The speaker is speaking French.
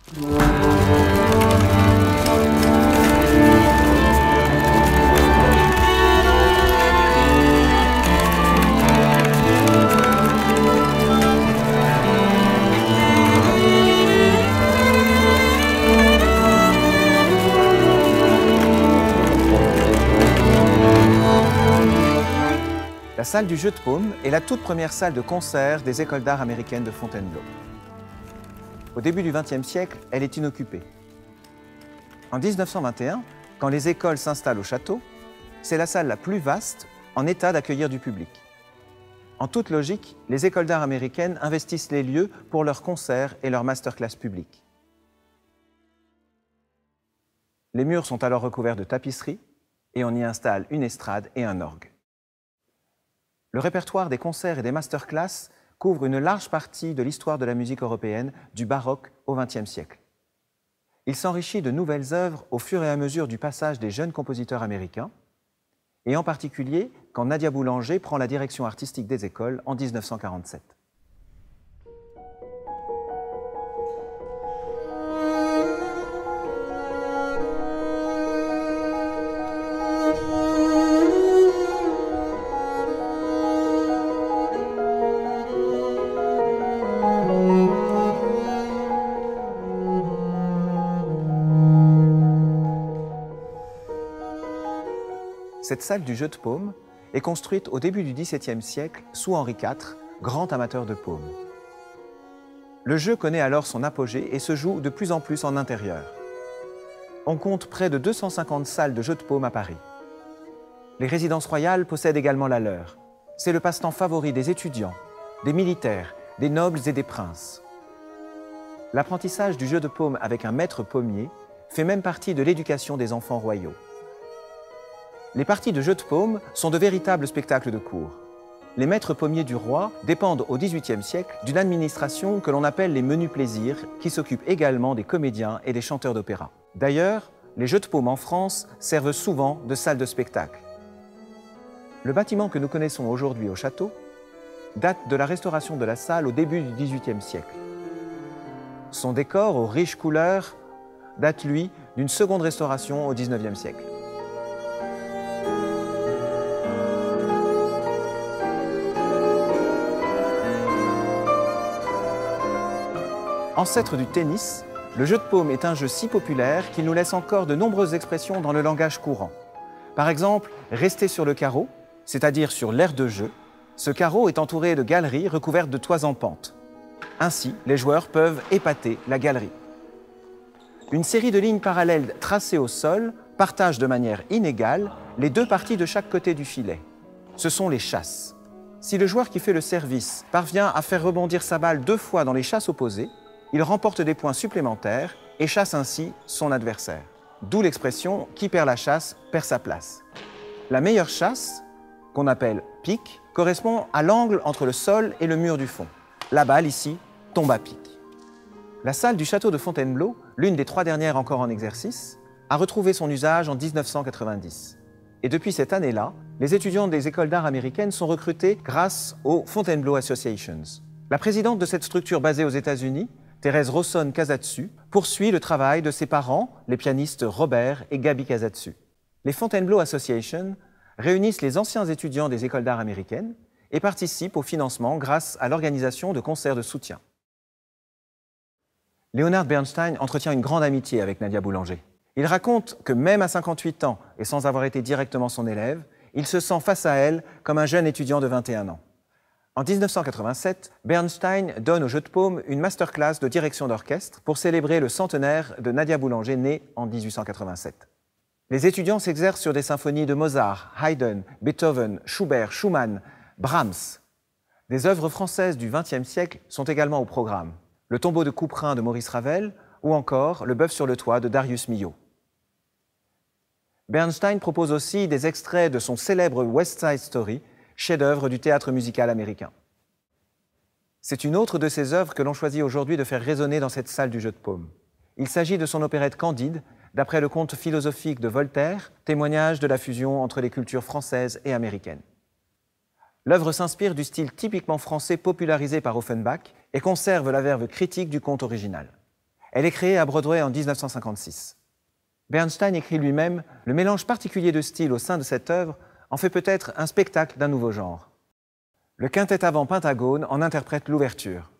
La salle du Jeu de Paume est la toute première salle de concert des écoles d'art américaines de Fontainebleau. Au début du XXe siècle, elle est inoccupée. En 1921, quand les écoles s'installent au château, c'est la salle la plus vaste en état d'accueillir du public. En toute logique, les écoles d'art américaines investissent les lieux pour leurs concerts et leurs masterclass publics. Les murs sont alors recouverts de tapisseries et on y installe une estrade et un orgue. Le répertoire des concerts et des masterclass couvre une large partie de l'histoire de la musique européenne du baroque au XXe siècle. Il s'enrichit de nouvelles œuvres au fur et à mesure du passage des jeunes compositeurs américains, et en particulier quand Nadia Boulanger prend la direction artistique des écoles en 1947. Cette salle du Jeu de Paume est construite au début du XVIIe siècle sous Henri IV, grand amateur de paume. Le jeu connaît alors son apogée et se joue de plus en plus en intérieur. On compte près de 250 salles de Jeu de Paume à Paris. Les résidences royales possèdent également la leur. C'est le passe-temps favori des étudiants, des militaires, des nobles et des princes. L'apprentissage du jeu de paume avec un maître paumier fait même partie de l'éducation des enfants royaux. Les parties de jeu de paume sont de véritables spectacles de cour. Les maîtres pommiers du roi dépendent au XVIIIe siècle d'une administration que l'on appelle les menus plaisirs, qui s'occupent également des comédiens et des chanteurs d'opéra. D'ailleurs, les jeux de paume en France servent souvent de salle de spectacle. Le bâtiment que nous connaissons aujourd'hui au château date de la restauration de la salle au début du XVIIIe siècle. Son décor aux riches couleurs date, lui, d'une seconde restauration au XIXe siècle. Ancêtre du tennis, le jeu de paume est un jeu si populaire qu'il nous laisse encore de nombreuses expressions dans le langage courant. Par exemple, rester sur le carreau, c'est-à-dire sur l'aire de jeu. Ce carreau est entouré de galeries recouvertes de toits en pente. Ainsi, les joueurs peuvent épater la galerie. Une série de lignes parallèles tracées au sol partage de manière inégale les deux parties de chaque côté du filet. Ce sont les chasses. Si le joueur qui fait le service parvient à faire rebondir sa balle 2 fois dans les chasses opposées, il remporte des points supplémentaires et chasse ainsi son adversaire. D'où l'expression « qui perd la chasse perd sa place ». La meilleure chasse, qu'on appelle pique, correspond à l'angle entre le sol et le mur du fond. La balle, ici, tombe à pic. La salle du château de Fontainebleau, l'une des 3 dernières encore en exercice, a retrouvé son usage en 1990. Et depuis cette année-là, les étudiants des écoles d'art américaines sont recrutés grâce aux Fontainebleau Associations. La présidente de cette structure basée aux États-Unis, Thérèse Rosson-Casatsu, poursuit le travail de ses parents, les pianistes Robert et Gaby Casatsu. Les Fontainebleau Association réunissent les anciens étudiants des écoles d'art américaines et participent au financement grâce à l'organisation de concerts de soutien. Leonard Bernstein entretient une grande amitié avec Nadia Boulanger. Il raconte que même à 58 ans et sans avoir été directement son élève, il se sent face à elle comme un jeune étudiant de 21 ans. En 1987, Bernstein donne au Jeu de Paume une masterclass de direction d'orchestre pour célébrer le centenaire de Nadia Boulanger, née en 1887. Les étudiants s'exercent sur des symphonies de Mozart, Haydn, Beethoven, Schubert, Schumann, Brahms. Des œuvres françaises du XXe siècle sont également au programme. Le tombeau de Couperin de Maurice Ravel ou encore Le bœuf sur le toit de Darius Milhaud. Bernstein propose aussi des extraits de son célèbre West Side Story, chef-d'œuvre du théâtre musical américain. C'est une autre de ses œuvres que l'on choisit aujourd'hui de faire résonner dans cette salle du Jeu de Paume. Il s'agit de son opérette Candide, d'après le conte philosophique de Voltaire, témoignage de la fusion entre les cultures françaises et américaines. L'œuvre s'inspire du style typiquement français popularisé par Offenbach et conserve la verve critique du conte original. Elle est créée à Broadway en 1956. Bernstein écrit lui-même « Le mélange particulier de styles au sein de cette œuvre en fait peut-être un spectacle d'un nouveau genre ». Le quintet avant Pentagone en interprète l'ouverture.